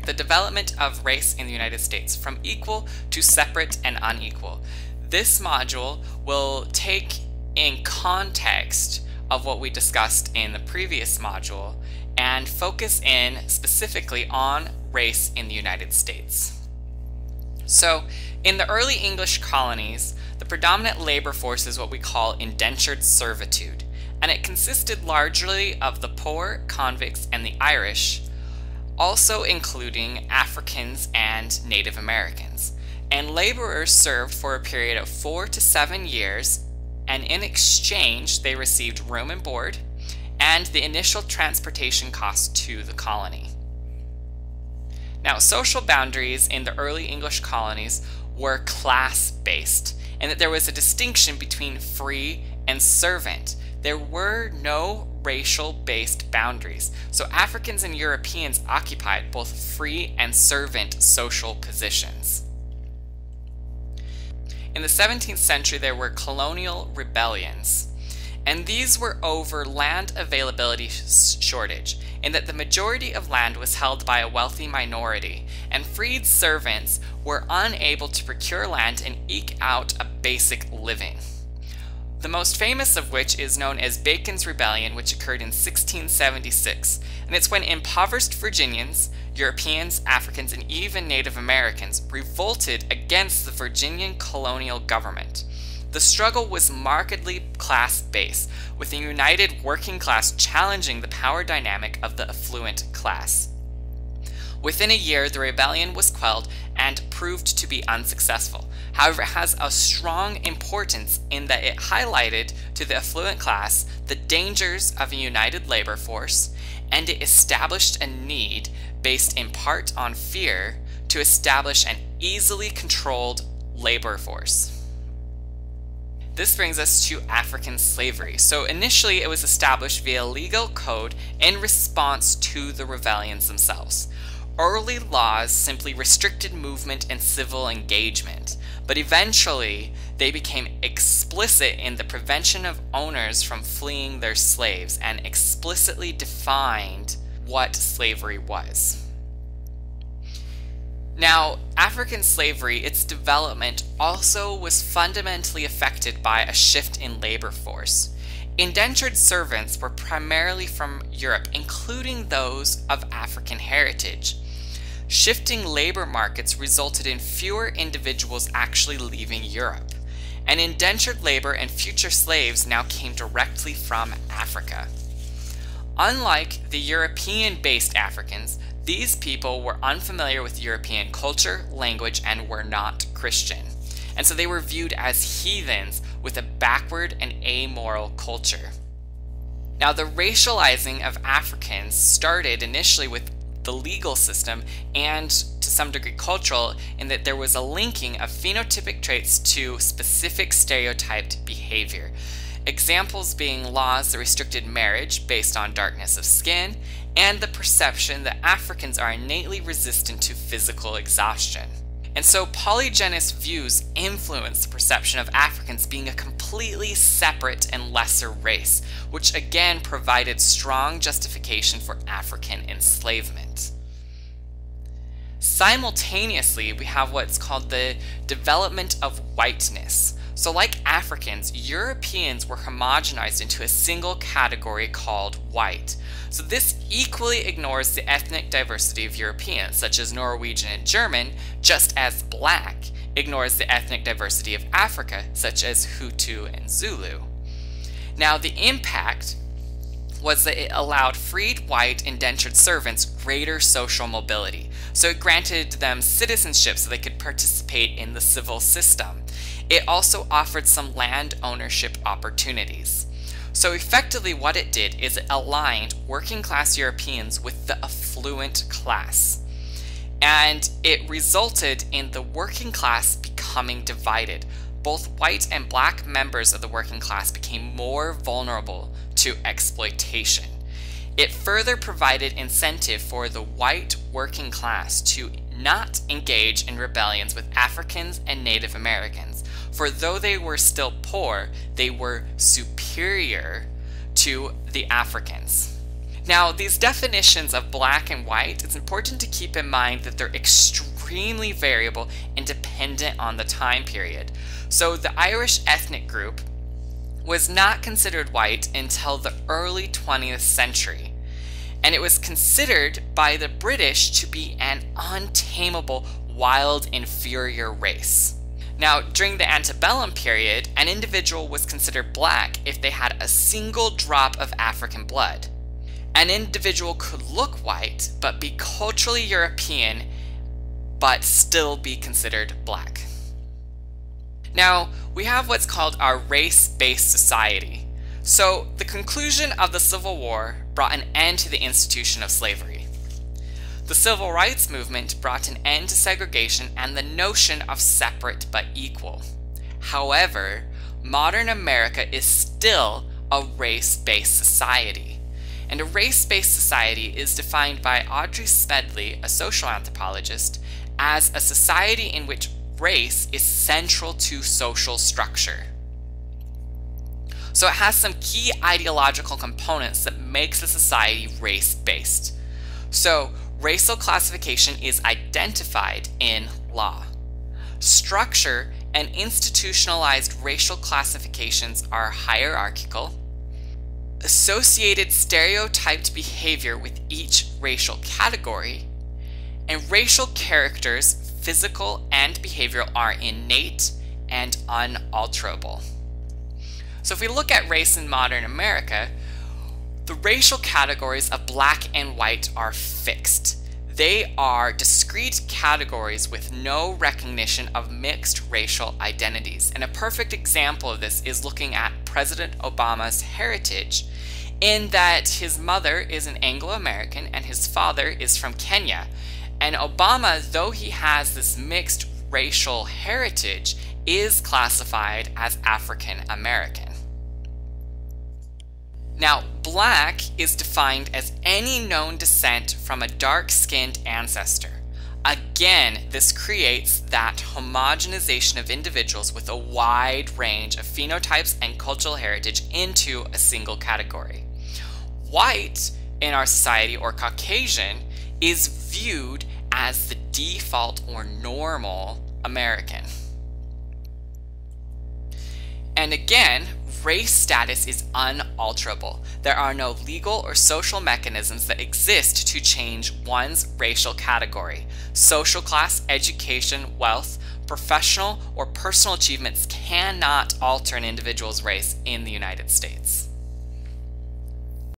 the development of race in the United States from equal to separate and unequal. This module will take in context of what we discussed in the previous module and focus in specifically on race in the United States. So, in the early English colonies, the predominant labor force is what we call indentured servitude, and it consisted largely of the poor, convicts, and the Irish, also including Africans and Native Americans. And laborers served for a period of 4 to 7 years, and in exchange they received room and board and the initial transportation costs to the colony. Now, social boundaries in the early English colonies were class-based, and that there was a distinction between free and servant. There were no racial-based boundaries, so Africans and Europeans occupied both free and servant social positions. In the 17th century, there were colonial rebellions, and these were over land availability shortage, in that the majority of land was held by a wealthy minority, and freed servants were unable to procure land and eke out a basic living. The most famous of which is known as Bacon's Rebellion, which occurred in 1676, and it's when impoverished Virginians, Europeans, Africans, and even Native Americans revolted against the Virginian colonial government. The struggle was markedly class-based, with the united working class challenging the power dynamic of the affluent class. Within a year, the rebellion was quelled and proved to be unsuccessful. However, it has a strong importance in that it highlighted to the affluent class the dangers of a united labor force, and it established a need, based in part on fear, to establish an easily controlled labor force. This brings us to African slavery. So initially it was established via legal code in response to the rebellions themselves. Early laws simply restricted movement and civil engagement, but eventually they became explicit in the prevention of owners from fleeing their slaves and explicitly defined what slavery was. Now, African slavery, its development, also was fundamentally affected by a shift in labor force. Indentured servants were primarily from Europe, including those of African heritage. Shifting labor markets resulted in fewer individuals actually leaving Europe, and indentured labor and future slaves now came directly from Africa. Unlike the European-based Africans, these people were unfamiliar with European culture, language, and were not Christian. And so they were viewed as heathens with a backward and amoral culture. Now, the racializing of Africans started initially with the legal system and to some degree cultural, in that there was a linking of phenotypic traits to specific stereotyped behavior. Examples being laws that restricted marriage based on darkness of skin, and the perception that Africans are innately resistant to physical exhaustion. And so polygynous views influence the perception of Africans being a completely separate and lesser race, which again provided strong justification for African enslavement. Simultaneously, we have what's called the development of whiteness. So like Africans, Europeans were homogenized into a single category called white. So this equally ignores the ethnic diversity of Europeans, such as Norwegian and German, just as black ignores the ethnic diversity of Africa, such as Hutu and Zulu. Now, the impact was that it allowed freed white indentured servants greater social mobility. So it granted them citizenship so they could participate in the civil system. It also offered some land ownership opportunities. So effectively what it did is it aligned working class Europeans with the affluent class. And it resulted in the working class becoming divided. Both white and black members of the working class became more vulnerable to exploitation. It further provided incentive for the white working class to not engage in rebellions with Africans and Native Americans, for though they were still poor, they were superior to the Africans. Now, these definitions of black and white, it's important to keep in mind that they're extremely variable and dependent on the time period. So the Irish ethnic group was not considered white until the early 20th century, and it was considered by the British to be an untamable, wild, inferior race. Now, during the antebellum period, an individual was considered black if they had a single drop of African blood. An individual could look white, but be culturally European, but still be considered black. Now, we have what's called our race-based society. So, the conclusion of the Civil War brought an end to the institution of slavery. The Civil Rights Movement brought an end to segregation and the notion of separate but equal. However, modern America is still a race-based society. And a race-based society is defined by Audrey Smedley, a social anthropologist, as a society in which race is central to social structure. So it has some key ideological components that makes a society race-based. So racial classification is identified in law. Structure and institutionalized racial classifications are hierarchical. Associated stereotyped behavior with each racial category, and racial characters, physical and behavioral, are innate and unalterable. So if we look at race in modern America, the racial categories of black and white are fixed. They are discrete categories with no recognition of mixed racial identities. And a perfect example of this is looking at President Obama's heritage, in that his mother is an Anglo-American and his father is from Kenya. And Obama, though he has this mixed racial heritage, is classified as African American. Now, black is defined as any known descent from a dark-skinned ancestor. Again, this creates that homogenization of individuals with a wide range of phenotypes and cultural heritage into a single category. White in our society, or Caucasian, is viewed as the default or normal American. And again, race status is unalterable. There are no legal or social mechanisms that exist to change one's racial category. Social class, education, wealth, professional or personal achievements cannot alter an individual's race in the United States.